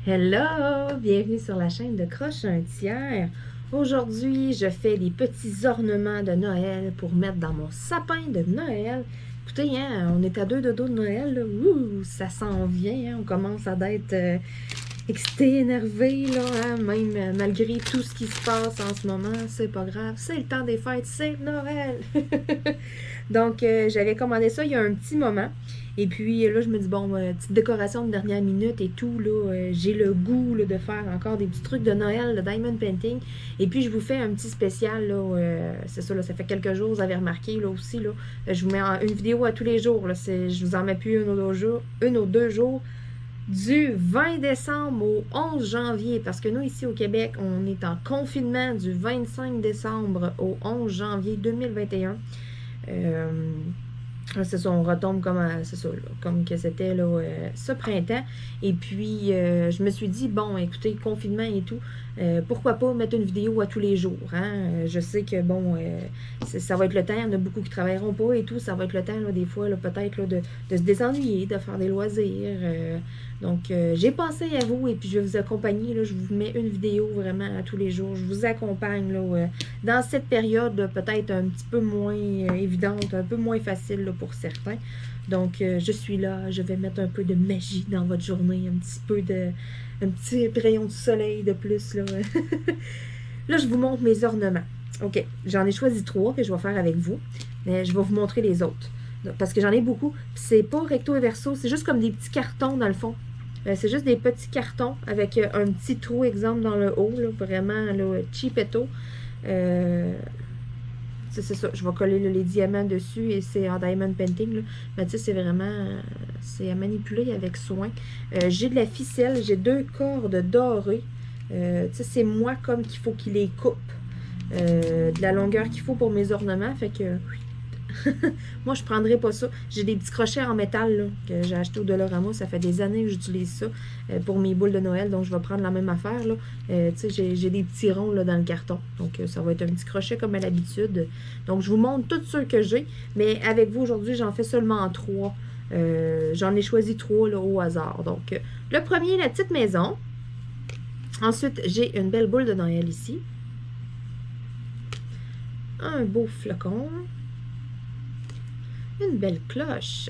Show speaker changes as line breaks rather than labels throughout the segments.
Hello! Bienvenue sur la chaîne de Croche un tiers. Aujourd'hui, je fais des petits ornements de Noël pour mettre dans mon sapin de Noël. Écoutez, hein, on est à 2 dodos de Noël, là. Ouh, ça s'en vient, hein. On commence à être excité, énervé, là, hein, même malgré tout ce qui se passe en ce moment. C'est pas grave, c'est le temps des fêtes, c'est Noël! Donc, j'avais commandé ça il y a un petit moment. Et puis là, je me dis, bon, petite décoration de dernière minute et tout, là, j'ai le goût là, de faire encore des petits trucs de Noël, de diamond painting. Et puis, je vous fais un petit spécial, là, c'est ça, là, ça fait quelques jours, vous avez remarqué, là aussi, là, je vous mets une vidéo à tous les jours, là, je vous en mets plus une ou deux jours, du 20 décembre au 11 janvier, parce que nous, ici au Québec, on est en confinement du 25 décembre au 11 janvier 2021. C'est ça, on retombe comme c'est ça, là, comme que c'était là, ce printemps. Et puis, je me suis dit, bon, écoutez, confinement et tout, pourquoi pas mettre une vidéo à tous les jours, hein? Je sais que, bon, ça va être le temps, il y en a beaucoup qui ne travailleront pas et tout, ça va être le temps, là, des fois, peut-être, de se désennuyer, de faire des loisirs. Donc, j'ai pensé à vous et puis je vais vous accompagner, là, je vous mets une vidéo vraiment à tous les jours. Je vous accompagne, là, dans cette période, peut-être un petit peu moins évidente, un peu moins facile, là, pour certains. Donc, je suis là, je vais mettre un peu de magie dans votre journée, un petit rayon de soleil de plus, là. Là, je vous montre mes ornements. OK, j'en ai choisi 3 que je vais faire avec vous, mais je vais vous montrer les autres. Parce que j'en ai beaucoup. C'est pas recto et verso, c'est juste comme des petits cartons dans le fond. C'est juste des petits cartons avec un petit trou, exemple, dans le haut, là, vraiment là, cheapetto. C'est ça, je vais coller là, les diamants dessus et c'est en diamond painting. Là. Mais tu sais, c'est vraiment, c'est à manipuler avec soin. J'ai de la ficelle, j'ai 2 cordes dorées. Tu sais, c'est moi comme qu'il faut qu'il les coupe. De la longueur qu'il faut pour mes ornements. Fait que... moi, je ne prendrais pas ça. J'ai des petits crochets en métal là, que j'ai acheté au Dollarama. Ça fait des années que j'utilise ça pour mes boules de Noël. Donc, je vais prendre la même affaire. J'ai des petits ronds là, dans le carton. Donc, ça va être un petit crochet comme à l'habitude. Donc, je vous montre tous ceux que j'ai. Mais avec vous, aujourd'hui, j'en fais seulement 3. J'en ai choisi 3 là, au hasard. Donc, le premier, la petite maison. Ensuite, j'ai une belle boule de Noël ici. Un beau flocon. Une belle cloche.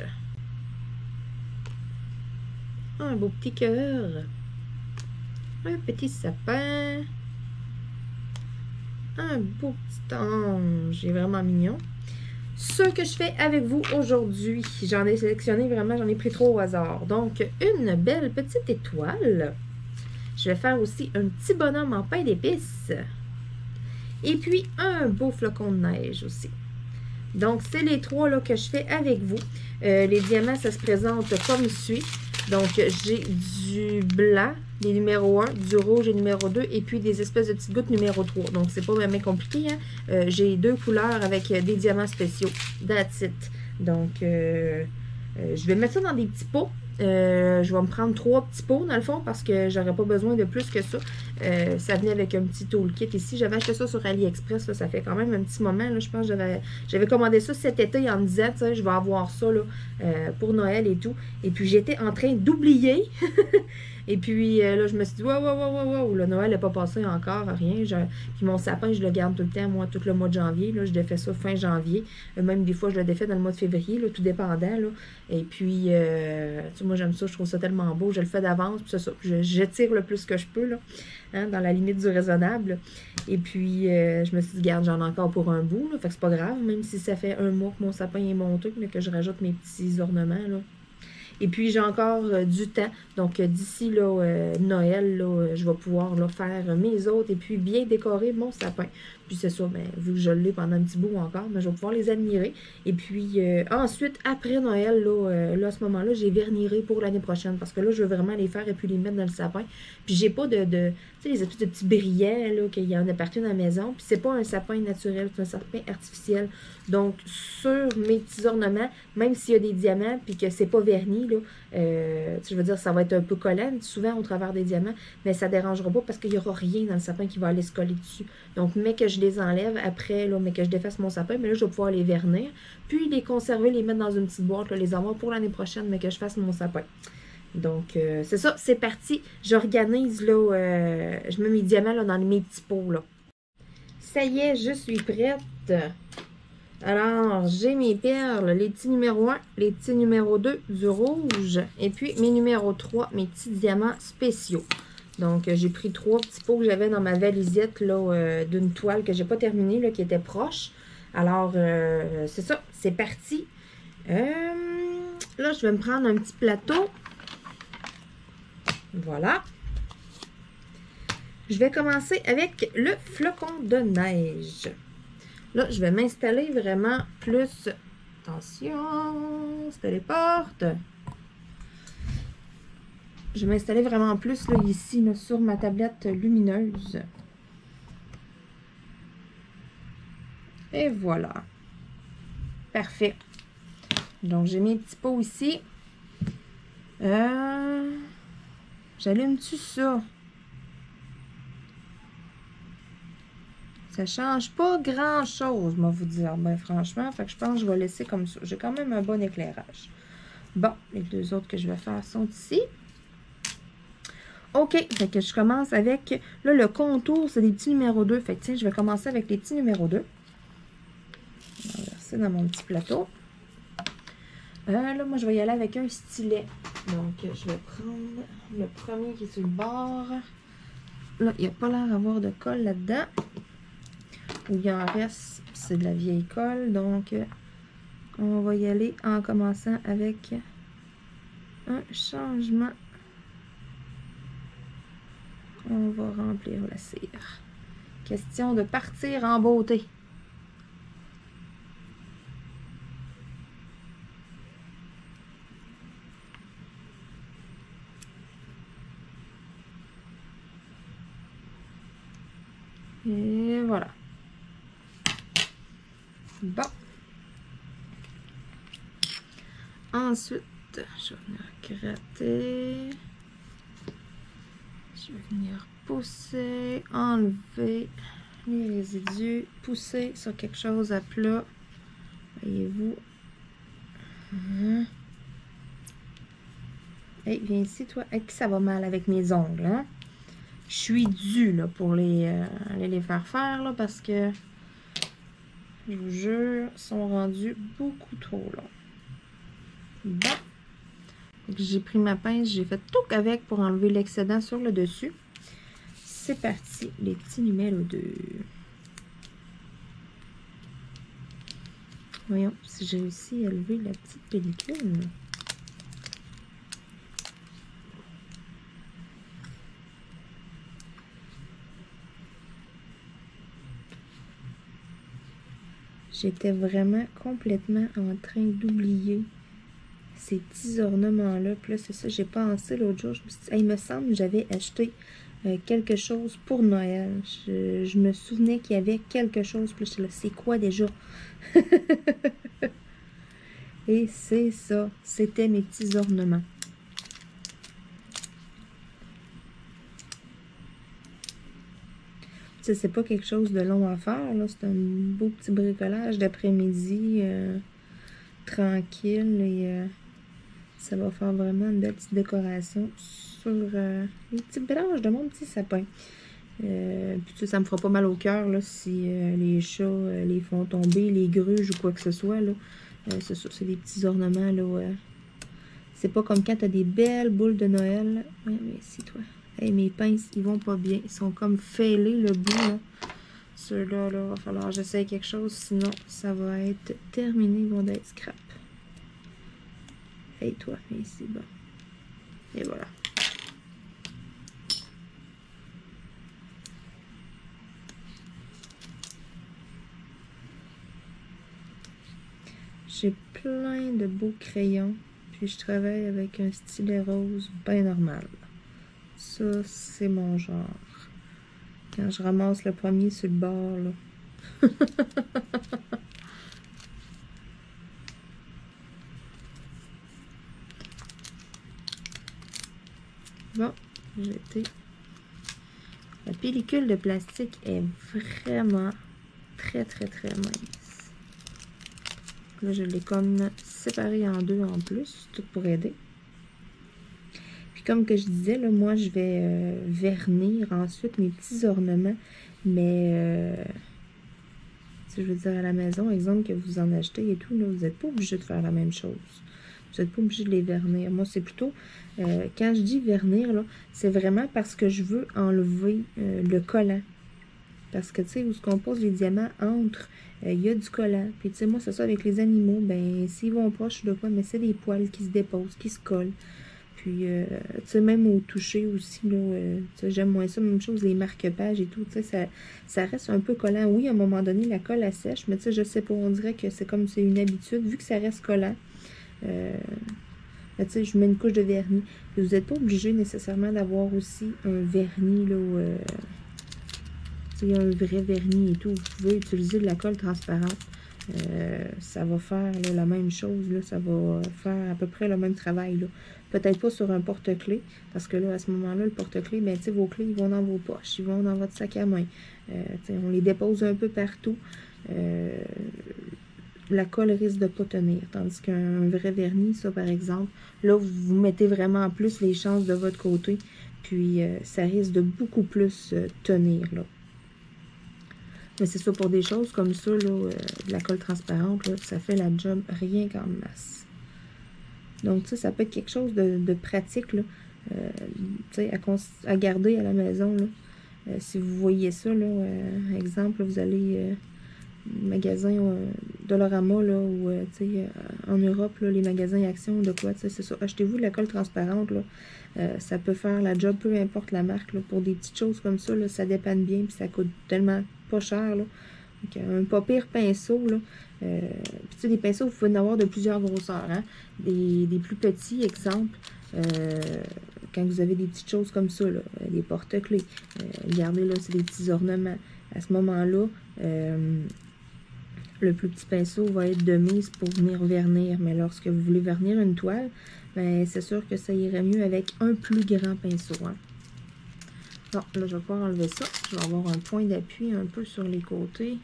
Un beau petit cœur. Un petit sapin. Un beau petit ange. Il est vraiment mignon. Ce que je fais avec vous aujourd'hui, j'en ai sélectionné vraiment, j'en ai pris 3 au hasard. Donc, une belle petite étoile. Je vais faire aussi un petit bonhomme en pain d'épices. Et puis, un beau flocon de neige aussi. Donc, c'est les 3 là, que je fais avec vous. Les diamants, ça se présente comme suit. Donc, j'ai du blanc, les numéros 1, du rouge, les numéro 2, et puis des espèces de petites gouttes numéro 3. Donc, c'est pas vraiment compliqué. Hein? J'ai 2 couleurs avec des diamants spéciaux. That's it. Donc, je vais mettre ça dans des petits pots. Je vais me prendre 3 petits pots dans le fond parce que j'aurais pas besoin de plus que ça. Ça venait avec un petit toolkit ici. J'avais acheté ça sur AliExpress. Là, ça fait quand même un petit moment. Là, je pense que j'avais commandé ça cet été en me disant, je vais avoir ça là, pour Noël et tout. Et puis j'étais en train d'oublier. Et puis là, je me suis dit, wow, le Noël n'est pas passé encore, rien. Puis mon sapin, je le garde tout le temps, moi, tout le mois de janvier. Là, je défais ça fin janvier. Même des fois, je le défais dans le mois de février, là, tout dépendant. Là. Et puis, moi, j'aime ça, je trouve ça tellement beau. Je le fais d'avance, puis c'est ça. Je tire le plus que je peux, là, hein, dans la limite du raisonnable. Et puis, je me suis dit, garde, j'en ai encore pour un bout. Là, fait que c'est pas grave, même si ça fait un mois que mon sapin est monté, mais que je rajoute mes petits ornements, là. Et puis, j'ai encore du temps. Donc, d'ici Noël, là, je vais pouvoir là, faire mes autres et puis bien décorer mon sapin. Puis, c'est ça, ben, vu que je l'ai pendant un petit bout encore, ben, je vais pouvoir les admirer. Et puis, ensuite, après Noël, là, à ce moment-là, j'ai vernirai pour l'année prochaine. Parce que là, je veux vraiment les faire et puis les mettre dans le sapin. Puis, j'ai pas tu sais, les espèces de petits brillants, là, qu'il y en a partout dans la maison. Puis, c'est pas un sapin naturel, c'est un sapin artificiel. Donc, sur mes petits ornements, même s'il y a des diamants puis que c'est pas verni, là, je veux dire, ça va être un peu collant, souvent au travers des diamants, mais ça ne dérangera pas parce qu'il n'y aura rien dans le sapin qui va aller se coller dessus. Donc, mais que je les enlève après, là, mais que je défasse mon sapin, mais là, je vais pouvoir les vernir, puis les conserver, les mettre dans une petite boîte, là, les avoir pour l'année prochaine, mais que je fasse mon sapin. Donc, c'est ça, c'est parti. J'organise, là, je mets mes diamants là, dans mes petits pots, là. Ça y est, je suis prête. Alors, j'ai mes perles, les petits numéros 1, les petits numéros 2 du rouge, et puis mes numéros 3, mes petits diamants spéciaux. Donc, j'ai pris 3 petits pots que j'avais dans ma valisette là, d'une toile que j'ai pas terminée, là, qui était proche. Alors, c'est ça, c'est parti. Là, je vais me prendre un petit plateau. Voilà. Je vais commencer avec le flocon de neige. Là, je vais m'installer vraiment plus. Attention, c'était les portes. Je vais m'installer vraiment plus là, ici, là, sur ma tablette lumineuse. Et voilà. Parfait. Donc, j'ai mes petits pots ici. J'allume-tu ça? Ça change pas grand-chose, moi vous dire. Ben, franchement, fait que je pense que je vais laisser comme ça. J'ai quand même un bon éclairage. Bon, les deux autres que je vais faire sont ici. OK, fait que je commence avec... Là, le contour, c'est des petits numéros 2. Fait que tiens, je vais commencer avec les petits numéros 2. Je vais verser dans mon petit plateau. Là, moi, je vais y aller avec un stylet. Donc, je vais prendre le premier qui est sur le bord. Là, il n'y a pas l'air d'avoir de colle là-dedans. Où il en reste, c'est de la vieille colle. Donc, on va y aller en commençant avec un changement. On va remplir la cire. Question de partir en beauté. Et voilà. Bon. Ensuite, je vais venir gratter. Je vais venir pousser, enlever les résidus, pousser sur quelque chose à plat. Voyez-vous. Hey, viens ici, toi. Hey, ça va mal avec mes ongles, hein? Je suis due là, pour les faire là, parce que je vous jure, ils sont rendus beaucoup trop longs. Bon. J'ai pris ma pince, j'ai fait tout avec pour enlever l'excédent sur le dessus. C'est parti, les petits numéros 2. Voyons si j'ai réussi à lever la petite pellicule. J'étais vraiment complètement en train d'oublier ces petits ornements-là. Puis là, c'est ça, j'ai pensé l'autre jour. Je me suis dit, hey, il me semble que j'avais acheté quelque chose pour Noël. Je me souvenais qu'il y avait quelque chose. Puis là, c'est quoi déjà? Et c'est ça. C'était mes petits ornements. C'est pas quelque chose de long à faire, là. C'est un beau petit bricolage d'après-midi tranquille et ça va faire vraiment une belle petite décoration sur les petites branches de mon petit sapin. Puis ça me fera pas mal au cœur là, si les chats les font tomber, les gruges ou quoi que ce soit. Là. C'est ça, c'est des petits ornements. Là. C'est pas comme quand tu as des belles boules de Noël. Oui, mais si toi. Hey, mes pinces, ils vont pas bien. Ils sont comme fêlés le bout. Là. Ceux-là, il va falloir que j'essaye quelque chose. Sinon, ça va être terminé. Ils vont être scrap. Hey, toi, ici, bon. Et voilà. J'ai plein de beaux crayons. Puis je travaille avec un stylet rose bien normal. Ça, c'est mon genre. Quand je ramasse le premier sur le bord, là. Bon, j'ai été. La pellicule de plastique est vraiment très mince. Là, je l'ai comme séparée en deux en plus, tout pour aider. comme que je disais, là, moi, je vais vernir ensuite mes petits ornements, mais si je veux dire à la maison, exemple que vous en achetez et tout, là, vous n'êtes pas obligé de faire la même chose. Vous n'êtes pas obligé de les vernir. Moi, c'est plutôt, quand je dis vernir, là, c'est vraiment parce que je veux enlever le collant. Parce que, tu sais, où ce qu'on pose les diamants entre, il y a du collant. Puis, tu sais, moi, c'est ça avec les animaux. Ben, s'ils vont proche de quoi, mais c'est des poils qui se déposent, qui se collent. Puis, tu sais, même au toucher aussi, là, tu sais, j'aime moins ça. Même chose, les marque-pages et tout, tu sais, ça reste un peu collant. Oui, à un moment donné, la colle, elle sèche, mais tu sais, je sais pas, on dirait que c'est comme c'est une habitude. Vu que ça reste collant, tu sais, je mets une couche de vernis. Et vous n'êtes pas obligé nécessairement d'avoir aussi un vernis, là, il y a un vrai vernis et tout. Vous pouvez utiliser de la colle transparente. Ça va faire là, la même chose. Là, ça va faire à peu près le même travail. Peut-être pas sur un porte-clés. Parce que là, à ce moment-là, le porte-clés, ben, vos clés, ils vont dans vos poches. Ils vont dans votre sac à main. On les dépose un peu partout. La colle risque de ne pas tenir. Tandis qu'un vrai vernis, ça, par exemple, là, vous mettez vraiment plus les chances de votre côté. Puis, ça risque de beaucoup plus tenir, là. Mais c'est ça, pour des choses comme ça, là, de la colle transparente, là, ça fait la job rien qu'en masse. Donc, tu sais, ça peut être quelque chose de pratique, là, tu sais, à garder à la maison, là. Si vous voyez ça, là, exemple, vous allez magasin Dollarama, là, ou, tu sais, en Europe, là, les magasins Action, de quoi, tu sais, c'est ça. Achetez-vous de la colle transparente, là. Ça peut faire la job, peu importe la marque, là. Pour des petites choses comme ça, là, ça dépanne bien, puis ça coûte tellement pas cher, là. Donc, un pas pire pinceau, là. Puis, tu sais, des pinceaux, vous pouvez en avoir de plusieurs grosseurs, hein. Des plus petits, exemple, quand vous avez des petites choses comme ça, là, des porte-clés, regardez, là, c'est des petits ornements. À ce moment-là, le plus petit pinceau va être de mise pour venir vernir. Mais lorsque vous voulez vernir une toile, ben, c'est sûr que ça irait mieux avec un plus grand pinceau, hein. Bon, là, je vais pouvoir enlever ça. Je vais avoir un point d'appui un peu sur les côtés.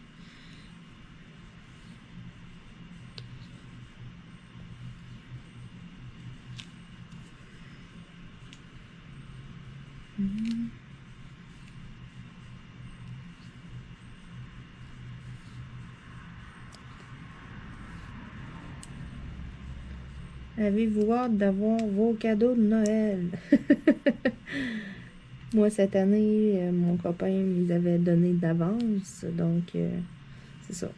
Avez-vous hâte d'avoir vos cadeaux de Noël? Moi, cette année, mon copain me les avait donnés d'avance. Donc, c'est ça.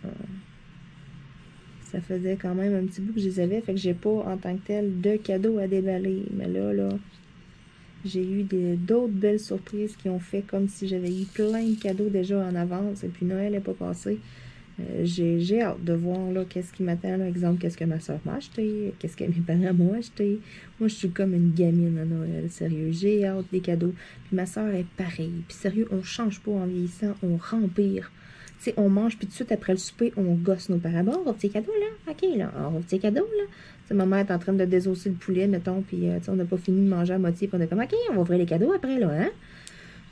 Ça faisait quand même un petit bout que je les avais. Fait que j'ai pas, en tant que tel, de cadeaux à déballer. Mais là, j'ai eu d'autres belles surprises qui ont fait comme si j'avais eu plein de cadeaux déjà en avance. Et puis, Noël n'est pas passé. J'ai hâte de voir là qu'est-ce qui m'attend. Là, exemple, qu'est-ce que ma soeur m'a acheté, qu'est-ce que mes parents m'ont acheté. Moi, je suis comme une gamine à Noël, sérieux. J'ai hâte des cadeaux. Puis ma soeur est pareille. Puis sérieux, on change pas en vieillissant, on rempire. Tu sais, on mange, puis tout de suite après le souper, on gosse nos parents. Bon, on va petit cadeau là, ok, là, on va petit cadeau là. T'sais, ma mère est en train de désosser le poulet, mettons, puis on n'a pas fini de manger à moitié, puis on est comme, ok, on va ouvrir les cadeaux après là, hein.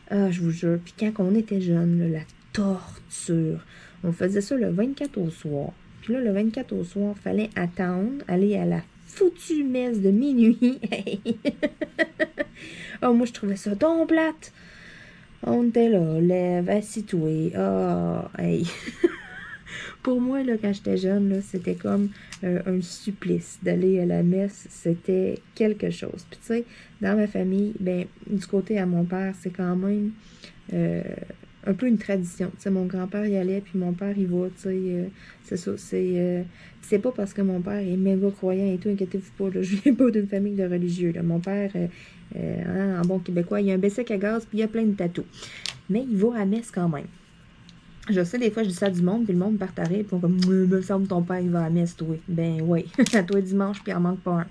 Ah, je vous jure. Puis quand on était jeune, là, la torture. On faisait ça le 24 au soir. Puis là, le 24 au soir, il fallait attendre, aller à la foutue messe de minuit. Oh, moi, je trouvais ça donc plate. On était là, lève, assis-toi. Ah, hey. Pour moi, là, quand j'étais jeune, là, c'était comme un supplice d'aller à la messe. C'était quelque chose. Puis, tu sais, dans ma famille, ben, du côté à mon père, c'est quand même un peu une tradition. Tu sais, mon grand-père y allait, puis mon père y va, tu sais, c'est ça. C'est pas parce que mon père est méga croyant et tout, inquiétez-vous pas, là, je viens pas d'une famille de religieux, là. Mon père, hein, en bon québécois, il a un bessic à gaz, puis il a plein de tatous. Mais il va à messe quand même. Je sais, des fois, je dis ça du monde, puis le monde part arrêter, puis on comme, me semble ton père, il va à messe, toi. Ben, oui, à toi dimanche, puis il en manque pas un.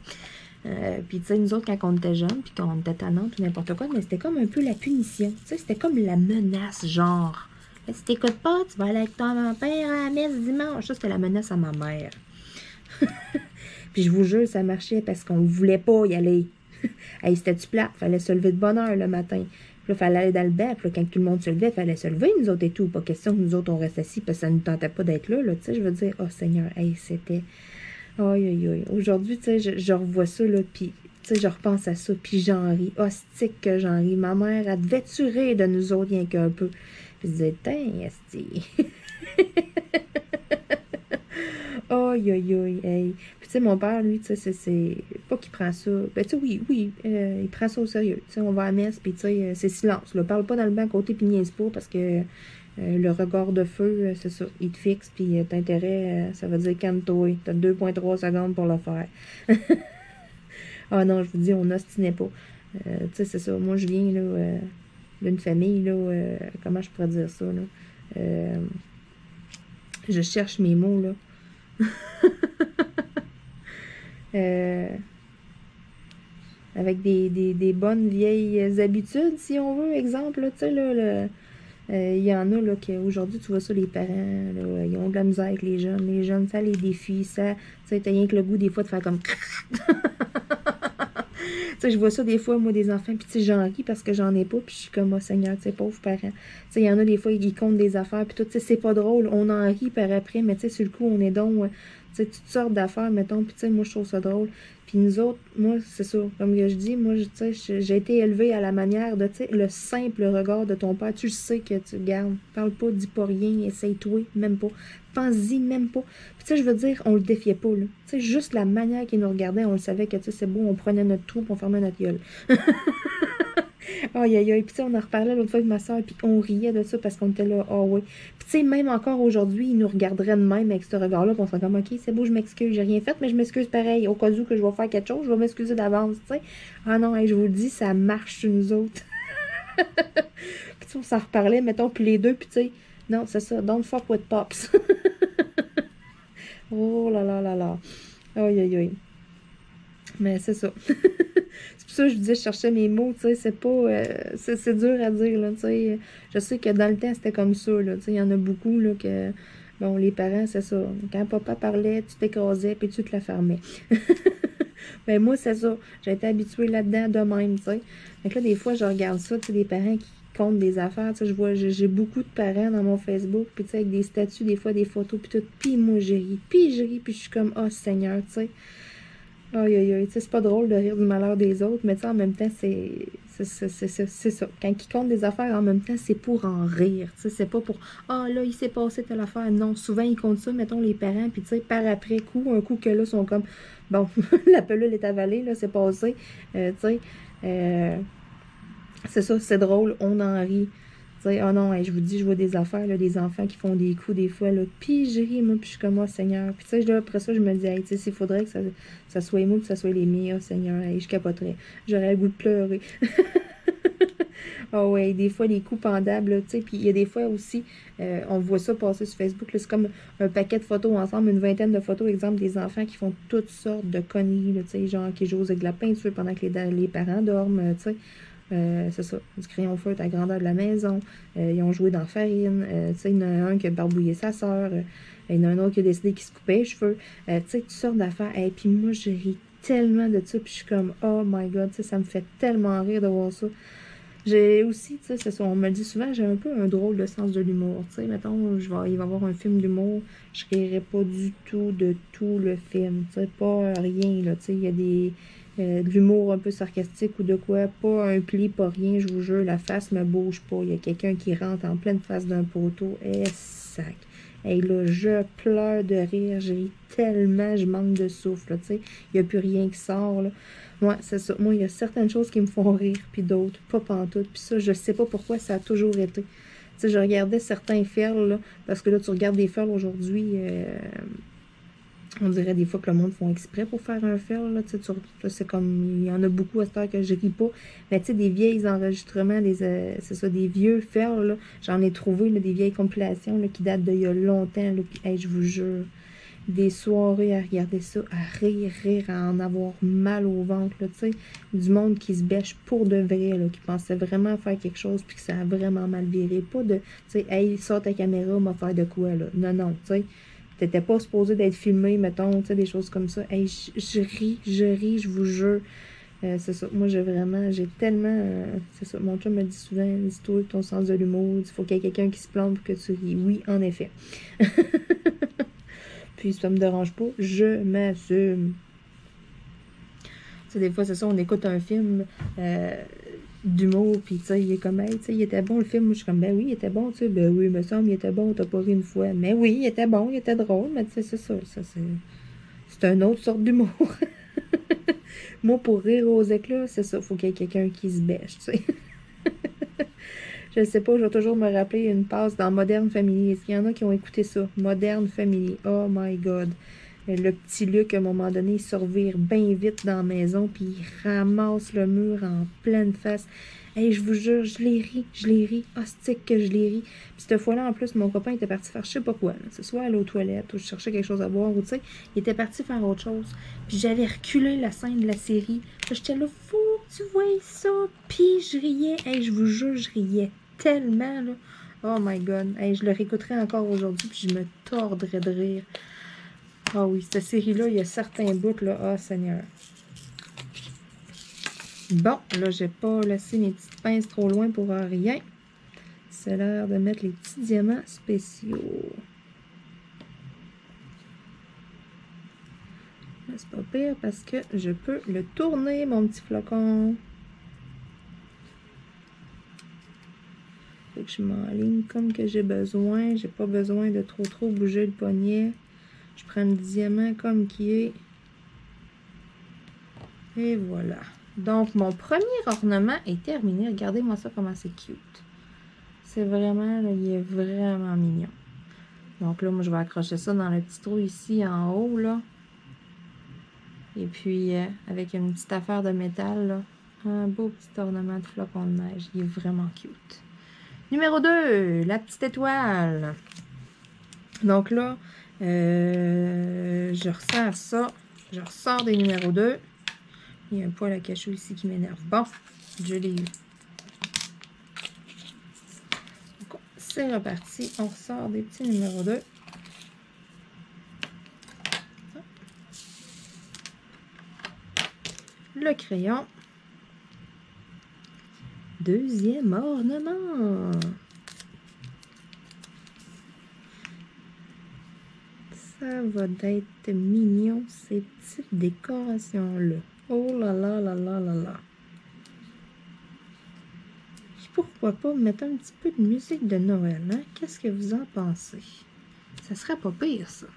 Puis, tu sais, nous autres, quand on était jeunes, puis quand on était tannantes ou n'importe quoi, mais c'était comme un peu la punition. Tu sais, c'était comme la menace, genre. Si t'écoutes pas, tu vas aller avec ton père à la messe dimanche. Ça, c'était la menace à ma mère. Puis, je vous jure, ça marchait parce qu'on voulait pas y aller. Hey, c'était-tu plat? Fallait se lever de bonne heure le matin. Puis là, fallait aller dans le bain. Puis là, quand tout le monde se levait, fallait se lever, nous autres et tout. Pas question que nous autres, on reste assis parce que ça ne nous tentait pas d'être là. Tu sais, je veux dire, oh Seigneur, hey, c'était... Aïe, aïe, aïe. Aujourd'hui, tu sais, je revois ça, là, puis, tu sais, je repense à ça, puis j'en ris. Hostique que j'en ris. Ma mère, elle devait-tu rire de nous autres, rien qu'un peu. Puis je disais, tiens, esti. Aïe, aïe, aïe, hey. Puis tu sais, mon père, lui, tu sais, c'est pas qu'il prend ça. Ben, tu sais, oui, il prend ça au sérieux. Tu sais, on va à la messe, puis tu sais, c'est silence. Là. Parle pas dans le banc à côté, puis niaise pas, parce que le regard de feu, c'est ça. Il te fixe, puis t'intérêt, ça veut dire calme-toi. T'as 2,3 secondes pour le faire. Ah non, je vous dis, on n'ostinait pas. Tu sais, c'est ça. Moi, je viens, là, d'une famille, là, comment je pourrais dire ça, là? Je cherche mes mots, là. Avec des bonnes vieilles habitudes, si on veut. Exemple, tu sais, là, il y en a, là, qu'aujourd'hui, tu vois ça, les parents, là, ils ont de la misère avec les jeunes. Les jeunes, ça les défie, ça, tu sais, t'as rien que le goût, des fois, de faire comme... Tu sais, je vois ça des fois, moi, des enfants, puis tu sais, j'en ris parce que j'en ai pas, puis je suis comme, oh Seigneur, tu sais, pauvres parents. Tu sais, il y en a des fois, ils comptent des affaires, puis tout, tu sais, c'est pas drôle, on en rit par après, mais tu sais, sur le coup, on est donc, tu sais, toutes sortes d'affaires, mettons, puis tu sais, moi, je trouve ça drôle. Puis nous autres, moi, c'est ça, comme je dis, moi, tu sais, j'ai été élevée à la manière de, tu sais, le simple regard de ton père, tu le sais que tu gardes, parle pas, dis pas rien, essaye-toi, même pas, pense-y, même pas. Puis tu sais, je veux dire, on le défiait pas, là. Tu sais, juste la manière qu'il nous regardait, on le savait que, tu sais, c'est beau, on prenait notre trou, on fermait notre gueule. Aïe, aïe, aïe. Puis, tu sais, on en reparlait l'autre fois avec ma soeur, puis on riait de ça parce qu'on était là, oh oui. Puis, tu sais, même encore aujourd'hui, il nous regarderait de même avec ce regard-là, puis on serait comme, OK, c'est beau, je m'excuse, j'ai rien fait, mais je m'excuse pareil. Au cas où que je vais faire quelque chose, je vais m'excuser d'avance, tu sais. Ah non, hey, je vous le dis, ça marche sur nous autres. Puis, tu sais, on s'en reparlait, mettons, puis les deux, puis, tu sais, non, c'est ça, don't fuck with pops. Oh là là là là. Aïe, aïe, aïe. Mais c'est ça. C'est pour ça que je disais, je cherchais mes mots, tu sais, c'est pas... c'est dur à dire, là, tu sais. Je sais que dans le temps, c'était comme ça, là, tu sais, il y en a beaucoup, là, que... Bon, les parents, c'est ça. Quand papa parlait, tu t'écrasais, puis tu te la fermais. Ben moi, c'est ça. J'ai été habituée là-dedans de même, tu sais. Donc là, des fois, je regarde ça, tu sais, des parents qui comptent des affaires, tu sais, je vois, j'ai beaucoup de parents dans mon Facebook, puis tu sais, avec des statuts, des fois, des photos, puis tout. Puis moi, je ris, puis je suis comme, oh Seigneur, tu sais. Aïe, aïe, aïe. Tu sais, c'est pas drôle de rire du malheur des autres, mais tu sais, en même temps, c'est ça. Quand ils comptent des affaires, en même temps, c'est pour en rire. Tu sais, c'est pas pour, ah là, il s'est passé telle affaire. Non, souvent, ils comptent ça, mettons, les parents, puis tu sais, par après coup, un coup que là, sont comme, bon, la pelule est avalée, là, c'est passé. Tu sais, c'est ça, c'est drôle, on en rit. Tu sais, oh non, hey, je vous dis, je vois des affaires, là, des enfants qui font des coups des fois, là, puis je ris, moi, puis je suis comme, oh Seigneur. Puis tu sais, après ça, je me dis, hey, tu sais, s'il faudrait que ça soit moi, que ça soit les miens, oh Seigneur, hey, je capoterais. J'aurais le goût de pleurer. Oh ouais, des fois, les coups pendables, là, tu sais, puis il y a des fois aussi, on voit ça passer sur Facebook, là, c'est comme un paquet de photos ensemble, une vingtaine de photos, exemple, des enfants qui font toutes sortes de conneries, là, tu sais, genre, qui jouent avec de la peinture pendant que les parents dorment, tu sais. C'est ça, du crayon feutre à grandeur de la maison. Ils ont joué dans la farine. Tu sais, il y en a un qui a barbouillé sa soeur. Il y en a un autre qui a décidé qu'il se coupait les cheveux. Tu sais, toutes sortes d'affaires. Et puis moi, je ris tellement de ça. Puis je suis comme, oh my God, tu sais, ça me fait tellement rire de voir ça. J'ai aussi, tu sais, c'est ça, on me le dit souvent, j'ai un peu un drôle de sens de l'humour. Tu sais, mettons, il va y avoir un film d'humour, je rirai pas du tout de tout le film. Tu sais, pas rien, là. Tu sais, il y a de l'humour un peu sarcastique ou de quoi, pas un pli, pas rien, je vous jure, la face me bouge pas. Il y a quelqu'un qui rentre en pleine face d'un poteau, et sac. Et là, je pleure de rire, je ris tellement, je manque de souffle, tu sais. Il n'y a plus rien qui sort, là. Moi, c'est ça. Moi, il y a certaines choses qui me font rire, puis d'autres, pas pantoute. Puis ça, je sais pas pourquoi ça a toujours été. Tu sais, je regardais certains ferles, là, parce que là, tu regardes des ferles aujourd'hui, on dirait des fois que le monde font exprès pour faire un ferle, là, tu sais, c'est comme, il y en a beaucoup à cette heure que je ris pas, mais tu sais, des vieilles enregistrements, c'est ça, des vieux ferles, là, j'en ai trouvé, là, des vieilles compilations, là, qui datent d'il y a longtemps, là, puis, hey, je vous jure, des soirées à regarder ça, à rire, à en avoir mal au ventre, là, tu sais, du monde qui se bêche pour de vrai, là, qui pensait vraiment faire quelque chose, puis que ça a vraiment mal viré, pas de, tu sais, hey, sors ta caméra, on va faire de quoi, là, non, tu sais, t'étais pas supposé d'être filmé, mettons, tu sais, des choses comme ça. Hey, je ris, je vous jure. C'est ça. Moi, j'ai tellement... c'est ça. Mon chum me dit souvent, dis-toi ton sens de l'humour, il faut qu'il y ait quelqu'un qui se plante pour que tu ris. Oui, en effet. Puis, ça me dérange pas, je m'assume. sais, des fois, c'est ça, on écoute un film d'humour, puis tu sais, il est comme, hey, tu sais, il était bon le film. Moi, je suis comme, ben oui, il était bon, tu sais, ben oui, il me semble, il était bon, t'as pas ri une fois. Mais oui, il était bon, il était drôle, mais tu sais, c'est ça, c'est une autre sorte d'humour. Moi, pour rire aux éclats, c'est ça, faut qu'il y ait quelqu'un qui se bêche, tu sais. Je sais pas, je vais toujours me rappeler une passe dans Modern Family. Est-ce qu'il y en a qui ont écouté ça? Modern Family, oh my God. Le petit Luc, à un moment donné, il se revire bien vite dans la maison, puis il ramasse le mur en pleine face. Hey, je vous jure, je l'ai ri, hostique que je l'ai ri. Puis cette fois-là, en plus, mon copain était parti faire je sais pas quoi. C'est soit aller aux toilettes, ou je cherchais quelque chose à boire, ou tu sais, il était parti faire autre chose. Puis j'avais reculé la scène de la série. J'étais là, faut que tu vois ça. Puis je riais, hey, je vous jure, je riais tellement, là. Oh my God. Hey, je le réécouterai encore aujourd'hui, puis je me tordrais de rire. Ah oui, cette série-là, il y a certains bouts, là. Ah, Seigneur. Bon, là, j'ai pas laissé mes petites pinces trop loin pour rien. C'est l'heure de mettre les petits diamants spéciaux. C'est pas pire parce que je peux le tourner, mon petit flocon. Faut que je m'enligne comme que j'ai besoin. J'ai pas besoin de trop bouger le poignet. Je prends le diamant comme qui est. Et voilà. Donc, mon premier ornement est terminé. Regardez-moi ça, comment c'est cute. C'est vraiment, là, il est vraiment mignon. Donc là, moi, je vais accrocher ça dans le petit trou ici en haut, là. Et puis, avec une petite affaire de métal, là. Un beau petit ornement de flocon de neige. Il est vraiment cute. Numéro 2, la petite étoile. Donc là, je ressors ça. Je ressors des numéros 2. Il y a un poil à cachot ici qui m'énerve. Bon, je l'ai eu. C'est reparti. On ressort des petits numéros 2. Le crayon. Deuxième ornement. Ça va être mignon, ces petites décorations-là. Oh là là là là là là. Puis pourquoi pas mettre un petit peu de musique de Noël, hein? Qu'est-ce que vous en pensez? Ça serait pas pire, ça.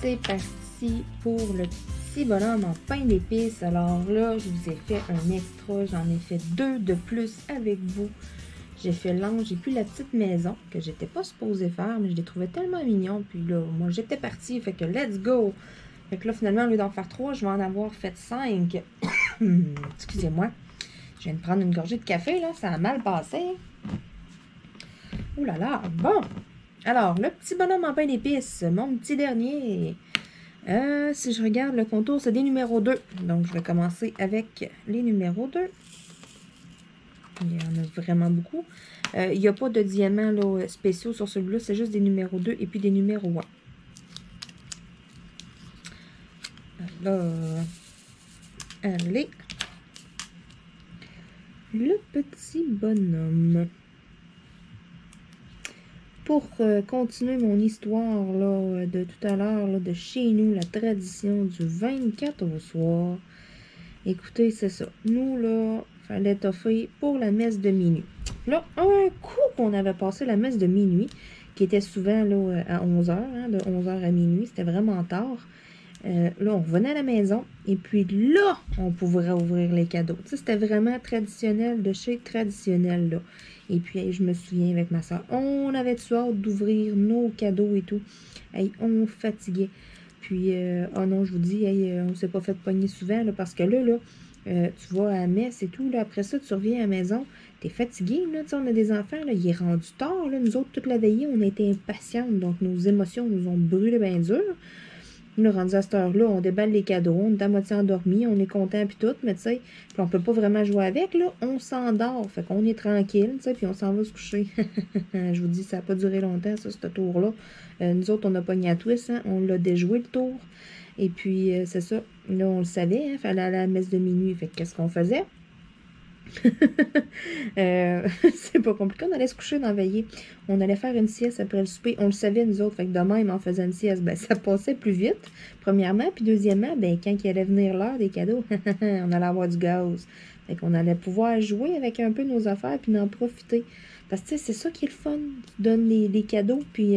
c'est parti pour le petit bonhomme en pain d'épices. Alors là, je vous ai fait un extra. J'en ai fait 2 de plus avec vous. J'ai fait l'ange et puis la petite maison que j'étais pas supposée faire, mais je les trouvais tellement mignons. Puis là, moi, j'étais partie. Fait que let's go! Fait que là, finalement, au lieu d'en faire 3, je vais en avoir fait 5. Excusez-moi. Je viens de prendre une gorgée de café, là. Ça a mal passé. Ouh là là! Bon! Alors, le petit bonhomme en pain d'épices, mon petit dernier. Si je regarde le contour, c'est des numéros 2. Donc, je vais commencer avec les numéros 2. Il y en a vraiment beaucoup. Il n'y a pas de diamants là, spéciaux sur celui-là. C'est juste des numéros 2 et puis des numéros 1. Là, allez. Le petit bonhomme. Pour continuer mon histoire là, de tout à l'heure, de chez nous, la tradition du 24 au soir. Écoutez, c'est ça. Nous, là, fallait toffer pour la messe de minuit. Là, un coup qu'on avait passé la messe de minuit, qui était souvent là, à 11h, hein, de 11h à minuit, c'était vraiment tard. Là, on revenait à la maison, et puis là, on pouvait ouvrir les cadeaux. Tu sais, c'était vraiment traditionnel, de chez traditionnel, là. Et puis, je me souviens avec ma soeur, on avait tout hâte d'ouvrir nos cadeaux et tout. Hey, on fatiguait. Puis, oh non, je vous dis, hey, on s'est pas fait pogner souvent, là, parce que là, tu vas à la messe et tout, là, après ça, tu reviens à la maison, t'es fatigué, là, tu sais, on a des enfants, là, il est rendu tard, là, nous autres, toute la veillée, on a été impatientes, donc nos émotions nous ont brûlé bien dur. Là, rendu à cette heure-là, on déballe les cadeaux, on est à moitié endormi, on est content puis tout, mais tu sais, puis on peut pas vraiment jouer avec, là, on s'endort, fait qu'on est tranquille, tu sais, puis on s'en va se coucher. Je vous dis, ça n'a pas duré longtemps, ça, ce tour-là. Nous autres, on n'a pas pogné à twist, hein, on l'a déjoué le tour, et puis c'est ça, là, on le savait, hein, fallait aller à la messe de minuit, fait qu'est-ce qu'on faisait? C'est pas compliqué, on allait se coucher dans la veillée. On allait faire une sieste après le souper. On le savait, nous autres. Fait que de même, en faisant une sieste, ben, ça passait plus vite, premièrement. Puis deuxièmement, ben, quand il allait venir l'heure des cadeaux, on allait avoir du gaz. Fait qu'on allait pouvoir jouer avec un peu nos affaires puis en profiter. Parce que, tu sais, c'est ça qui est le fun. Tu donnes les cadeaux, puis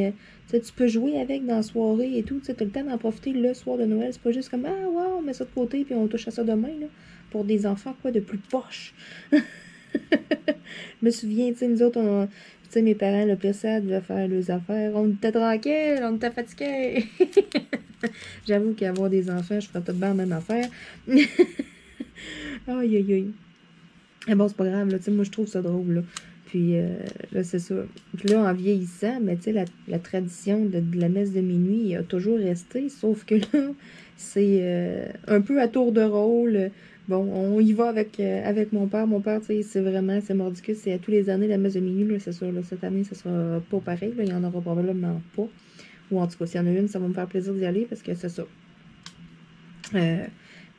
tu peux jouer avec dans la soirée et tout. Tu as le temps d'en profiter le soir de Noël. C'est pas juste comme, ah, wow, on met ça de côté, puis on touche à ça demain, là. Pour des enfants, quoi, de plus poche. Je me souviens, tu sais, nous autres, tu sais, mes parents, le plus ça devaient faire leurs affaires. On était tranquille, on était fatigués. J'avoue qu'avoir des enfants, je ferais tout bien la même affaire. Aïe, aïe, aïe. Mais bon, c'est pas grave, là, tu sais, moi, je trouve ça drôle, là. Puis là, c'est ça. Puis là, en vieillissant, mais tu sais, la tradition de la messe de minuit a toujours resté, sauf que là, c'est un peu à tour de rôle. Bon, on y va avec mon père. Mon père, tu sais, c'est mordicus, c'est à tous les années la messe de minuit, là, c'est sûr. Là, cette année, ça sera pas pareil, là, il y en aura probablement pas. Ou en tout cas, s'il y en a une, ça va me faire plaisir d'y aller parce que c'est ça.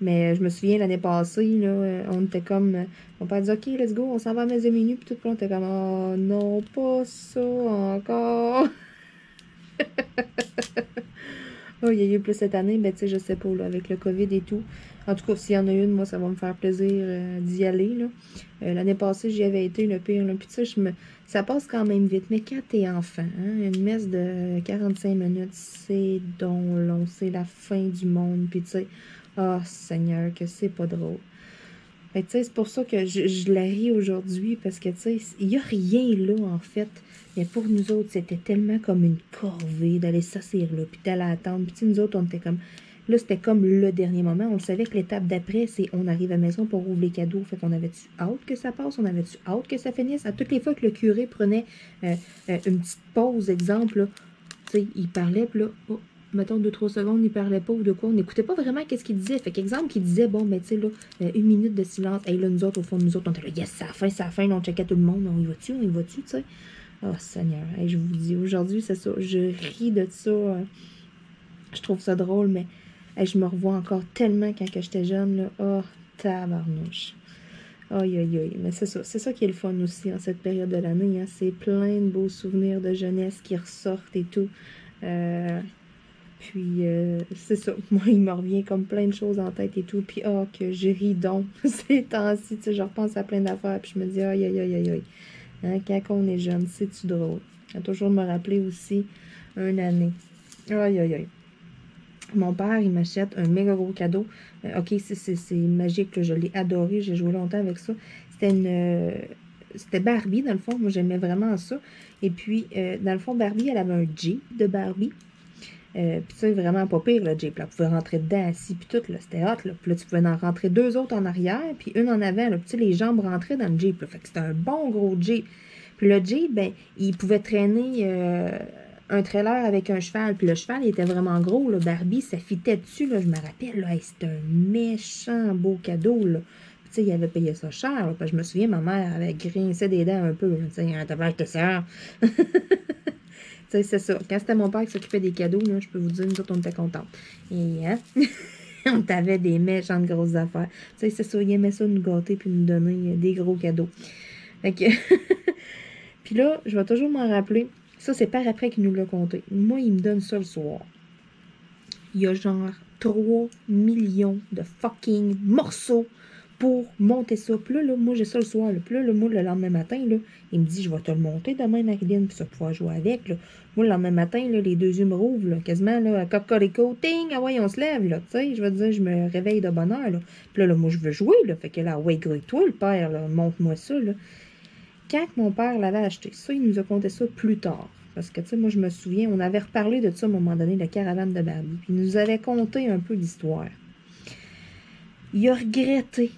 Mais je me souviens, l'année passée, là, on était comme... mon père dit, OK, let's go, on s'en va à la messe de minuit. Puis tout le monde était comme, oh non, pas ça encore. Oh, il y a eu plus cette année, mais tu sais, je sais pas, là, avec le COVID et tout. En tout cas, s'il y en a une, moi, ça va me faire plaisir d'y aller, là. L'année passée, j'y avais été, le pire, là. Puis tu sais, ça passe quand même vite. Mais quand t'es enfant, hein, une messe de 45 minutes, c'est donc long, c'est la fin du monde. Puis tu sais, oh Seigneur, que c'est pas drôle. Fait que tu sais, c'est pour ça que je la ris aujourd'hui, parce que tu sais, il n'y a rien là, en fait. Mais pour nous autres, c'était tellement comme une corvée d'aller s'asseoir là, puis d'aller attendre. Puis nous autres, on était comme... Là, c'était comme le dernier moment. On savait que l'étape d'après, c'est on arrive à la maison pour ouvrir les cadeaux. Fait qu'on avait-tu hâte que ça passe? On avait-tu hâte que ça finisse? À toutes les fois que le curé prenait une petite pause, exemple, là, tu sais, il parlait, puis là, oh, mettons 2-3 secondes, il parlait pas ou de quoi. On n'écoutait pas vraiment qu'est-ce qu'il disait. Fait qu'exemple, qu'il disait, bon, mais tu sais, là, 1 minute de silence. Et là, nous autres, au fond, nous autres, on était là, yes, c'est la fin, là, on checkait tout le monde. On y va-tu, tu sais? Oh, Seigneur. Hey, je vous dis, aujourd'hui, c'est ça. Je ris de ça. Je trouve ça drôle, mais hey, je me revois encore tellement quand j'étais jeune, là. Oh, tabarnouche. Aïe, aïe, aïe. Mais c'est ça qui est le fun aussi en cette période de l'année. Hein. C'est plein de beaux souvenirs de jeunesse qui ressortent et tout. Puis, c'est ça. Moi, il me revient comme plein de choses en tête et tout. Puis, oh, que je ris donc ces temps-ci. Tu sais, je repense à plein d'affaires. Puis, je me dis, aïe, aïe, aïe, aïe, aïe. Hein, quand on est jeune, c'est-tu drôle? À toujours me rappeler aussi une année. Aïe, aïe, aïe. Mon père, il m'achète un méga gros cadeau. OK, c'est magique, là, je l'ai adoré. J'ai joué longtemps avec ça. C'était Barbie, dans le fond. Moi, j'aimais vraiment ça. Et puis, dans le fond, Barbie, elle avait un Jeep de Barbie. Puis ça, vraiment pas pire, le Jeep. Là. Tu pouvais rentrer dedans assis, puis tout, là, c'était hot. Là. Puis là, tu pouvais en rentrer 2 autres en arrière, puis une en avant. Là. Puis les jambes rentraient dans le Jeep. Là. Fait que c'était un bon gros Jeep. Puis le Jeep, ben, il pouvait traîner un trailer avec un cheval. Puis le cheval, il était vraiment gros. Là. Barbie, ça fitait dessus, là, je me rappelle. Là, hey, c'était un méchant beau cadeau, là. Tu sais, il avait payé ça cher. Là, parce que je me souviens, ma mère avait grincé des dents un peu. Tu sais, t'as pas acheté ça. Tu sais, c'est ça. Quand c'était mon père qui s'occupait des cadeaux, là, je peux vous dire, nous autres, on était contents. Et, hein? On t'avait des méchantes grosses affaires. Tu sais, c'est ça. Il aimait ça nous gâter puis nous donner des gros cadeaux. Fait que... Puis là, je vais toujours m'en rappeler. Ça, c'est par après qu'il nous l'a compté. Moi, il me donne ça le soir. Il y a genre 3 millions de fucking morceaux pour monter ça. Puis là, moi, j'ai ça le soir. Là. Puis là, moi, le lendemain matin, là, il me dit, je vais te le monter demain, Marilyn, puis ça, pouvoir jouer avec. Là. Moi, le lendemain matin, là, les 2 yeux me rouvrent, là, quasiment, là, à cocorico, ting, ah ouais, on se lève, là, tu sais, je veux dire, je me réveille de bonne heure, là. Puis là, moi, je veux jouer, là, fait que là, ouais, grouille-toi, le père, là, montre-moi ça, là. Quand mon père l'avait acheté, ça, il nous a conté ça plus tard. Parce que, tu sais, moi, je me souviens, on avait reparlé de ça à un moment donné, la caravane de Barbie. Puis il nous avait conté un peu l'histoire. Il a regretté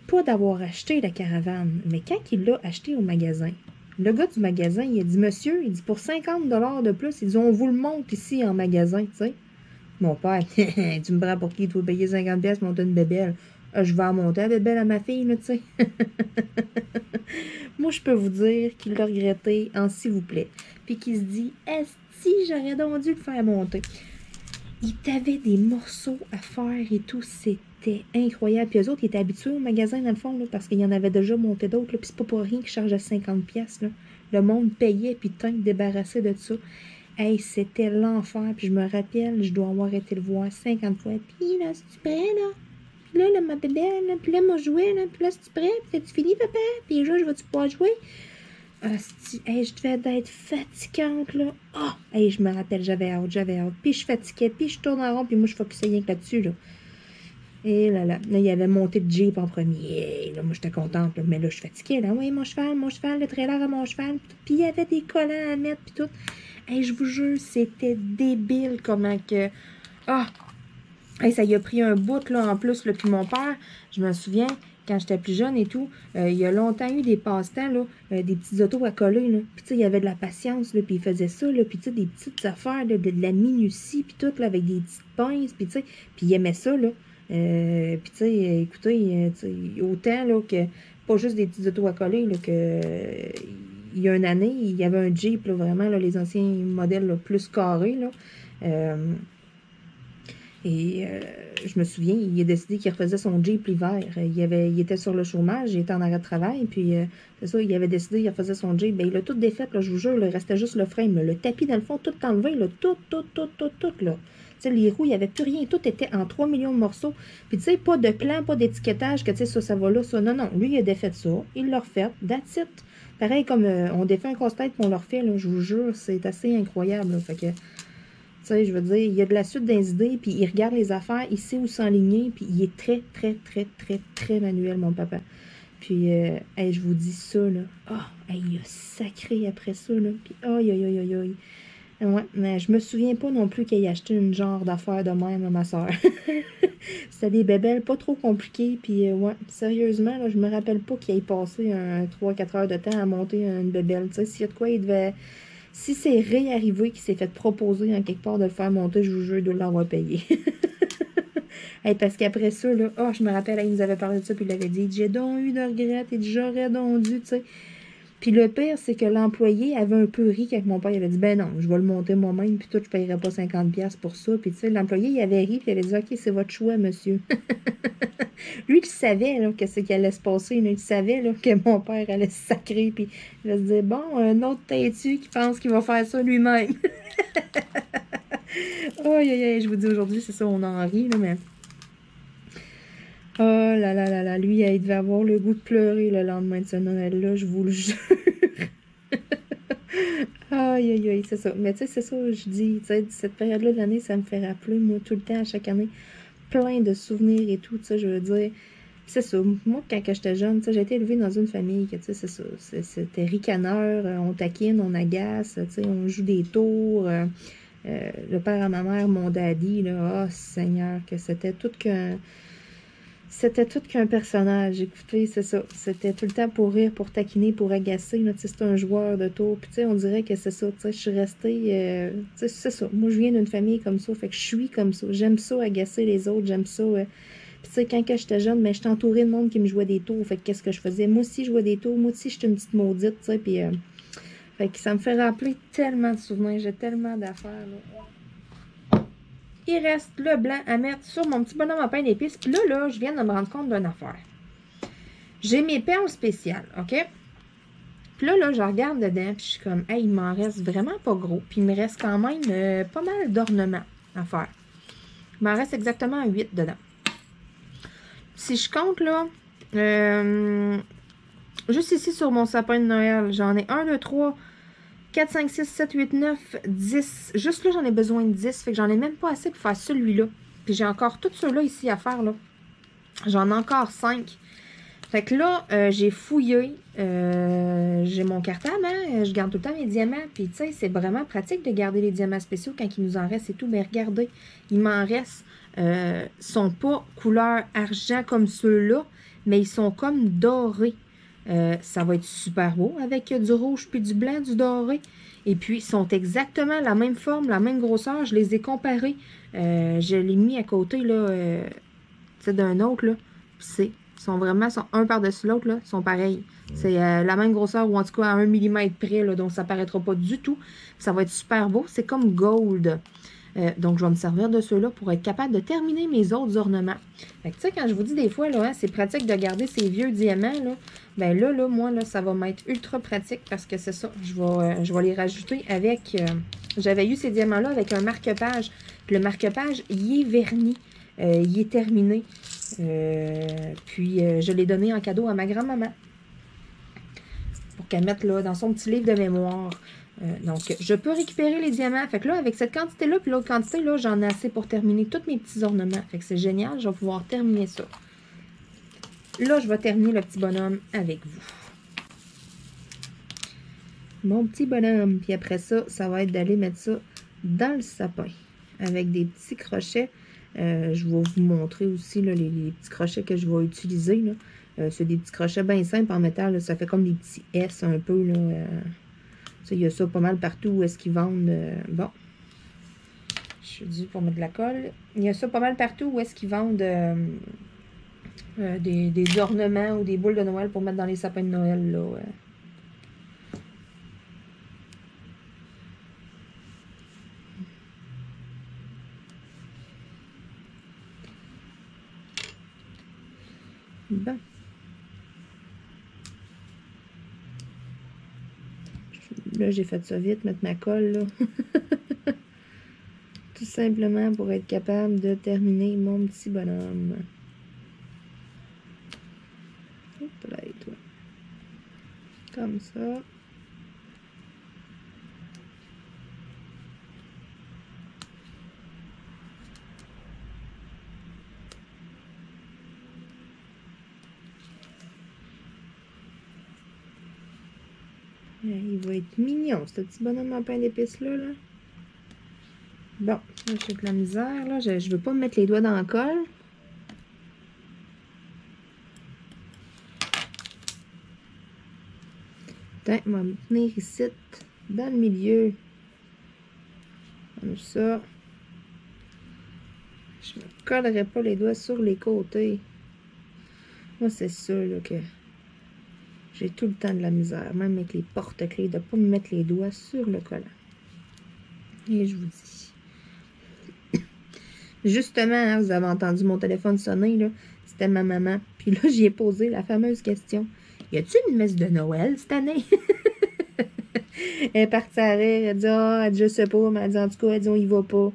pas d'avoir acheté la caravane. Mais quand il l'a acheté au magasin, le gars du magasin, il a dit, monsieur, il dit, pour 50 $ de plus, il dit, on vous le monte ici en magasin, tu sais. Mon père, tu me prends pour qui? Tu vas payer 50$ pour monter une bébelle. Je vais en monter la bébelle à ma fille, là, tu sais. Moi, je peux vous dire qu'il l'a regretté en s'il vous plaît. Puis qu'il se dit, est-ce que j'aurais donc dû le faire monter? Il t'avait des morceaux à faire et tout, c'était incroyable. Puis eux autres, ils étaient habitués au magasin, dans le fond, là, parce qu'il y en avait déjà monté d'autres. Puis c'est pas pour rien qu'ils chargeaient 50$. Là. Le monde payait, puis tant qu'ils débarrassaient de ça. Hey, c'était l'enfer. Puis je me rappelle, je dois avoir été le voir 50 fois. Puis là, c'est-tu prêt, là? Puis là, ma bébé, là, puis là, moi, jouer, là, puis là, c'est-tu prêt? Puis tu finis, papa? Puis là, je vais-tu pouvoir jouer? Hey, je devais être fatigante, là. Ah! Hey, je me rappelle, j'avais hâte. Puis je fatiguais, puis je tourne en rond, puis moi, je focusais rien que là-dessus, là. Et là, il avait monté le Jeep en premier. Là, moi, j'étais contente, là. Mais là, je fatiguais, là. Oui, mon cheval, le trailer à mon cheval. Puis il y avait des collants à mettre, puis tout. Hey, je vous jure, c'était débile comment que... Ah! Hey, ça y a pris un bout, là, en plus, là. Puis mon père, je me souviens, quand j'étais plus jeune et tout, il y a longtemps eu des passe-temps, là, des petites autos à coller, là. Puis, tu sais, il y avait de la patience, là, puis il faisait ça, là, puis, tu sais, des petites affaires, là, de la minutie, puis tout, là, avec des petites pinces, puis, tu sais, puis il aimait ça, là. Puis, tu sais, écoutez, autant, là, que, pas juste des petites autos à coller, là, que, il y a une année, il y avait un Jeep, là, vraiment, là, les anciens modèles, là, plus carrés, là. Et je me souviens, il a décidé qu'il refaisait son Jeep l'hiver. Il était sur le chômage, il était en arrêt de travail, puis c'est ça, il avait décidé qu'il refaisait son Jeep. Ben, il a tout défait, là, je vous jure, là, il restait juste le frame. Là. Le tapis, dans le fond, tout enlevé, là, tout, là. Tu sais, les roues, il n'y avait plus rien, tout était en 3 millions de morceaux. Puis, tu sais, pas de plan, pas d'étiquetage, que tu sais, ça va là, ça. Non, lui, il a défait ça, il l'a refait, that's it. Pareil, comme on défait un casse-tête, puis on le refait, là, je vous jure, c'est assez incroyable, là. Fait que... Tu sais, je veux dire, il y a de la suite dans les idées, puis il regarde les affaires, il sait où s'enligner, puis il est très manuel, mon papa. Puis, hey, je vous dis ça, là. Ah, hey, il a sacré après ça, là. Puis, aïe. Ouais, mais je me souviens pas non plus qu'il ait acheté une genre d'affaire de même à ma soeur. C'était des bébelles pas trop compliquées, puis ouais, sérieusement, là, je me rappelle pas qu'il ait passé 3-4 heures de temps à monter une bébelle. Tu sais, s'il y a de quoi, il devait... Si c'est réarrivé qu'il s'est fait proposer en quelque part de le faire monter, je vous jure, il doit l'avoir payé. Hey, parce qu'après ça, là, oh, je me rappelle, il nous avait parlé de ça, puis il avait dit, j'ai donc eu de regrets, et j'aurais donc dû, tu sais. Puis le pire, c'est que l'employé avait un peu ri quand mon père avait dit, ben non, je vais le monter moi-même, puis tout, je ne payerai pas 50$ pour ça. Puis tu sais, l'employé, il avait ri, puis il avait dit, OK, c'est votre choix, monsieur. Lui, il savait là, que c'est qu'il allait se passer. Là. Il savait là, que mon père allait se sacrer. Puis il va se dire, bon, un autre têtu qui pense qu'il va faire ça lui-même. Je vous dis aujourd'hui, c'est ça, on en rit, là, mais... Oh là, lui, il devait avoir le goût de pleurer le lendemain de ce Noël-là, je vous le jure. Aïe, aïe, aïe, c'est ça. Mais tu sais, c'est ça, je dis, tu sais, cette période-là de l'année, ça me fait rappeler, moi, tout le temps, à chaque année, plein de souvenirs et tout, tu sais, je veux dire. C'est ça. Moi, quand j'étais jeune, tu sais, j'ai été élevée dans une famille que, tu sais, c'est ça. C'était ricaneur, on taquine, on agace, tu sais, on joue des tours. Le père à ma mère, mon daddy, là, oh Seigneur, que c'était tout qu'un personnage. Écoutez, c'est ça. C'était tout le temps pour rire, pour taquiner, pour agacer. Là, c'est un joueur de tour. Puis, tu sais, on dirait que c'est ça. Tu sais, je suis restée. Tu sais, c'est ça. Moi, je viens d'une famille comme ça. Fait que je suis comme ça. J'aime ça, agacer les autres. J'aime ça. Puis, tu sais, quand j'étais jeune, mais j'étais entourée de monde qui me jouait des tours. Fait que qu'est-ce que je faisais? Moi aussi, je jouais des tours. Moi aussi, j'étais une petite maudite. Tu sais, puis. Fait que ça me fait rappeler tellement de souvenirs. J'ai tellement d'affaires, là. Il reste le blanc à mettre sur mon petit bonhomme à pain d'épices. Puis là, je viens de me rendre compte d'une affaire. J'ai mes perles spéciales, OK? Puis là, je regarde dedans, puis je suis comme, hey, il m'en reste vraiment pas gros. Puis il me reste quand même pas mal d'ornements à faire. Il m'en reste exactement 8 dedans. Si je compte, là, juste ici sur mon sapin de Noël, j'en ai 1, 2, 3, 4, 5, 6, 7, 8, 9, 10. Juste là, j'en ai besoin de 10. Fait que j'en ai même pas assez pour faire celui-là. Puis j'ai encore tous ceux-là ici à faire, là. J'en ai encore 5. Fait que là, j'ai fouillé. J'ai mon cartable, hein. Je garde tout le temps mes diamants. Puis, tu sais, c'est vraiment pratique de garder les diamants spéciaux quand il nous en reste et tout. Mais regardez, il m'en reste. Sont pas couleur argent comme ceux-là, mais ils sont comme dorés. Ça va être super beau avec du rouge puis du blanc, du doré. Et puis, ils sont exactement la même forme, la même grosseur. Je les ai comparés. Je l'ai mis à côté, là, d'un autre, là. Ils sont vraiment, un par-dessus l'autre, là, sont pareils. C'est la même grosseur, ou en tout cas à 1 mm près, là, donc ça paraîtra pas du tout. Ça va être super beau. C'est comme gold. Donc, je vais me servir de ceux-là pour être capable de terminer mes autres ornements. Fait que, tu sais, quand je vous dis des fois, là, hein, c'est pratique de garder ces vieux diamants, là. Ben là, moi, là, ça va m'être ultra pratique parce que c'est ça. Je vais les rajouter avec... j'avais eu ces diamants-là avec un marque-page. Le marque-page, il est verni. Il est terminé. Puis, je l'ai donné en cadeau à ma grand-maman. Pour qu'elle mette là, dans son petit livre de mémoire. Donc, je peux récupérer les diamants. Fait que là, avec cette quantité-là, puis l'autre quantité, là, j'en ai assez pour terminer tous mes petits ornements. Fait que c'est génial, je vais pouvoir terminer ça. Là, je vais terminer le petit bonhomme avec vous. Mon petit bonhomme. Puis après ça, ça va être d'aller mettre ça dans le sapin. Avec des petits crochets. Je vais vous montrer aussi là, les petits crochets que je vais utiliser. C'est des petits crochets bien simples en métal. Là. Ça fait comme des petits S un peu. Là. Il y a ça pas mal partout où est-ce qu'ils vendent. Bon. Je suis due pour mettre de la colle. Il y a ça pas mal partout où est-ce qu'ils vendent des ornements ou des boules de Noël pour mettre dans les sapins de Noël. Là. Bon. Là, j'ai fait ça vite, mettre ma colle, là. Tout simplement pour être capable de terminer mon petit bonhomme. Hop là, et toi. Comme ça. Il va être mignon, ce petit bonhomme en pain d'épices-là. Là. Bon, là, j'ai de la misère. Là. Je ne veux pas me mettre les doigts dans la colle. Attends, on va me tenir ici, dans le milieu. Comme ça. Je ne me collerai pas les doigts sur les côtés. Moi, c'est ça là, que j'ai tout le temps de la misère, même avec les porte-clés, de ne pas me mettre les doigts sur le collant. Et je vous dis. Justement, hein, vous avez entendu mon téléphone sonner, là. C'était ma maman. Puis là, j'y ai posé la fameuse question. Y a-t-il une messe de Noël cette année? Elle est partie à rire. Elle dit, ah, je sais pas. Mais elle dit, en tout cas, elle dit, on y va pas.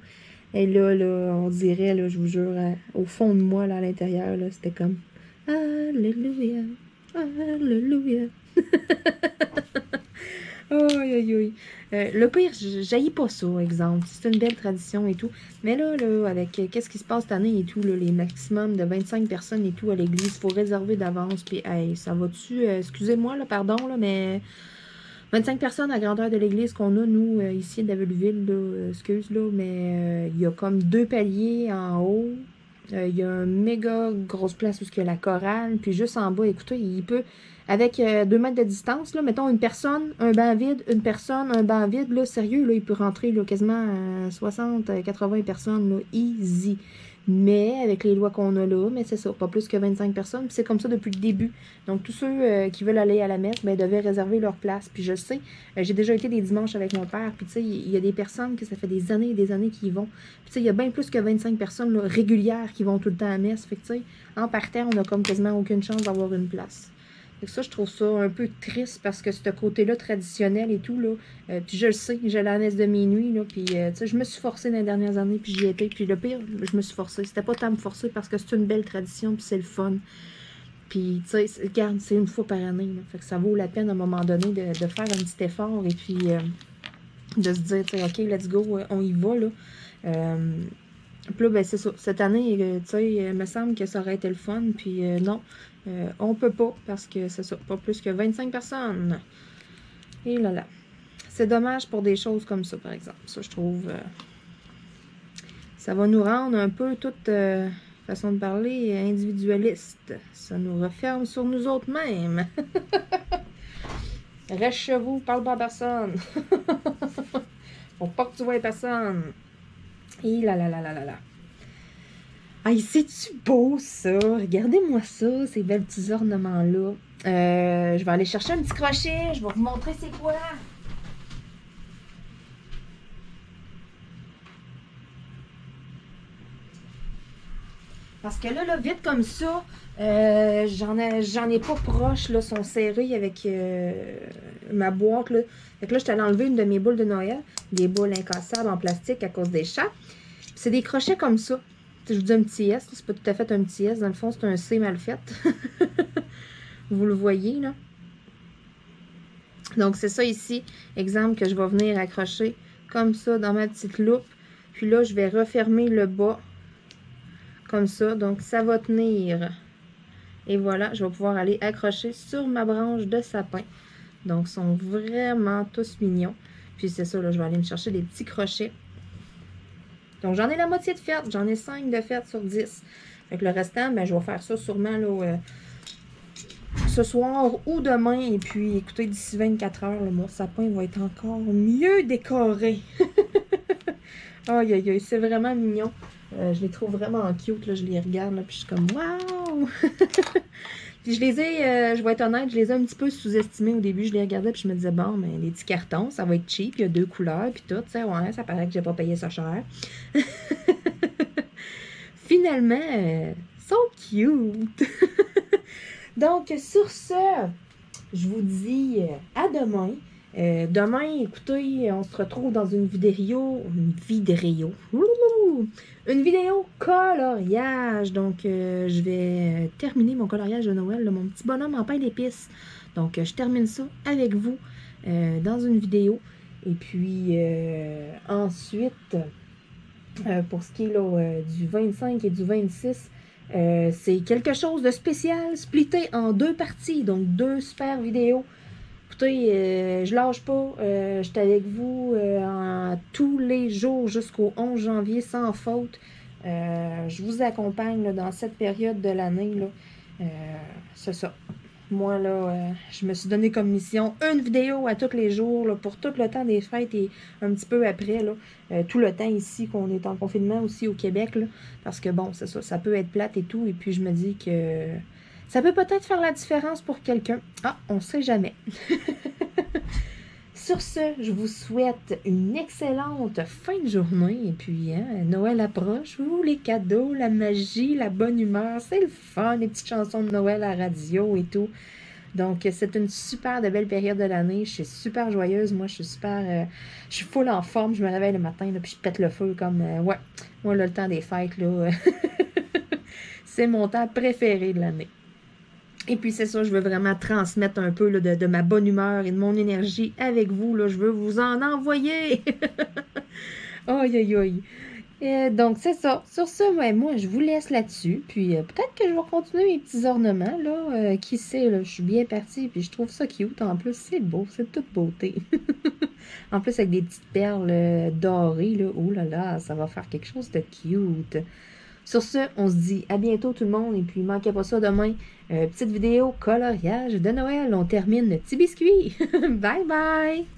Et là, on dirait, là, je vous jure, au fond de moi, là, à l'intérieur, là, c'était comme, Alléluia, Alléluia. Oh, aïe, aïe. Le pire, j'haïs pas ça, exemple. C'est une belle tradition et tout. Mais là, avec qu'est-ce qui se passe cette année et tout, là, les maximums de 25 personnes et tout à l'église, il faut réserver d'avance. Puis, hey, ça va-tu? Excusez-moi, là, pardon, là, mais 25 personnes à grandeur de l'église qu'on a, nous, ici, à Davelville, là, excuse, là, mais il y a comme 2 paliers en haut. Il y a une méga grosse place où il y a la chorale. Puis juste en bas, écoutez, il peut, avec 2 mètres de distance, là, mettons une personne, un banc vide, une personne, un banc vide, là, sérieux, là, il peut rentrer là, quasiment 60, 80 personnes, là, easy. Mais avec les lois qu'on a là, mais c'est ça, pas plus que 25 personnes. Puis c'est comme ça depuis le début. Donc tous ceux qui veulent aller à la messe, ben, devaient réserver leur place. Puis je le sais, j'ai déjà été des dimanches avec mon père. Puis tu sais, il y a des personnes que ça fait des années et des années qui y vont. Puis tu sais, il y a bien plus que 25 personnes là, régulières qui vont tout le temps à la messe. Fait que tu sais, en partant, on a comme quasiment aucune chance d'avoir une place. Fait que ça, je trouve ça un peu triste parce que ce côté-là traditionnel et tout, là, puis je le sais, j'ai la messe de minuit, là, puis tu sais, je me suis forcée dans les dernières années, puis j'y étais, puis le pire, je me suis forcée. C'était pas tant me forcer parce que c'est une belle tradition, puis c'est le fun. Puis, tu sais, regarde, c'est une fois par année, là, fait que ça vaut la peine à un moment donné de faire un petit effort et puis de se dire, tu sais, OK, let's go, on y va, là. Puis là, ben, c'est ça. Cette année, tu sais, il me semble que ça aurait été le fun. Puis non, on peut pas parce que c'est ça. Pas plus que 25 personnes. Et là là. C'est dommage pour des choses comme ça, par exemple. Ça, je trouve, ça va nous rendre un peu toute façon de parler individualiste. Ça nous referme sur nous autres mêmes. Reste chez vous, parle pas à personne. Faut pas que tu vois personne. Et là là là là là là. Ah, c'est-tu beau, ça? Regardez-moi ça, ces belles petits ornements-là. Je vais aller chercher un petit crochet. Je vais vous montrer c'est quoi. Parce que là, vite comme ça, j'en ai pas proche, là, sont serrés avec ma boîte, là. Fait que là, je t'allais enlever une de mes boules de Noël, des boules incassables en plastique à cause des chats. C'est des crochets comme ça. Je vous dis un petit S, c'est pas tout à fait un petit S, dans le fond, c'est un C mal fait. Vous le voyez, là. Donc, c'est ça ici, exemple que je vais venir accrocher comme ça dans ma petite loupe. Puis là, je vais refermer le bas comme ça. Donc, ça va tenir. Et voilà, je vais pouvoir aller accrocher sur ma branche de sapin. Donc, ils sont vraiment tous mignons. Puis, c'est ça, là, je vais aller me chercher des petits crochets. Donc, j'en ai la moitié de fête. J'en ai 5 de fête sur 10. Fait que le restant, ben, je vais faire ça sûrement, là, ce soir ou demain. Et puis, écoutez, d'ici 24 heures, là, mon sapin va être encore mieux décoré. Aïe, aïe, aïe, c'est vraiment mignon. Je les trouve vraiment cute, là, je les regarde, là, puis je suis comme, waouh! Puis je les ai, je vais être honnête, je les ai un petit peu sous-estimés au début, je les regardais, puis je me disais, bon, mais les petits cartons, ça va être cheap, il y a 2 couleurs, puis tout, tu sais, ouais, ça paraît que j'ai pas payé ça cher. Finalement, so cute! Donc, sur ce, je vous dis à demain. Demain, écoutez, on se retrouve dans une vidéo coloriage. Donc, je vais terminer mon coloriage de Noël, là, mon petit bonhomme en pain d'épices. Donc, je termine ça avec vous dans une vidéo. Et puis, ensuite, pour ce qui est là, du 25 et du 26, c'est quelque chose de spécial, splitté en 2 parties. Donc, 2 super vidéos. Écoutez, je lâche pas, je suis avec vous tous les jours jusqu'au 11 janvier sans faute. Je vous accompagne là, dans cette période de l'année. C'est ça. Moi, là, je me suis donné comme mission une vidéo à tous les jours là, pour tout le temps des fêtes et un petit peu après. Là, tout le temps ici qu'on est en confinement aussi au Québec. Là, parce que bon, c'est ça, ça peut être plate et tout. Et puis je me dis que ça peut peut-être faire la différence pour quelqu'un. Ah, on sait jamais. Sur ce, je vous souhaite une excellente fin de journée. Et puis, hein, Noël approche. Ouh, les cadeaux, la magie, la bonne humeur. C'est le fun, les petites chansons de Noël à la radio et tout. Donc, c'est une super de belle période de l'année. Je suis super joyeuse. Moi, je suis super... je suis full en forme. Je me réveille le matin, là, puis je pète le feu comme... ouais, moi, là, le temps des fêtes, là... c'est mon temps préféré de l'année. Et puis c'est ça, je veux vraiment transmettre un peu là, de ma bonne humeur et de mon énergie avec vous. Là, je veux vous en envoyer. Aïe, aïe, aïe. Donc, c'est ça. Sur ce, ouais, moi, je vous laisse là-dessus. Puis, peut-être que je vais continuer mes petits ornements, là. Qui sait, là, je suis bien partie. Puis, je trouve ça cute. En plus, c'est beau. C'est de toute beauté. En plus, avec des petites perles dorées, là. Oh là là, ça va faire quelque chose de cute. Sur ce, on se dit à bientôt, tout le monde. Et puis, manquez pas ça demain. Petite vidéo coloriage de Noël. On termine le petit biscuit. Bye bye!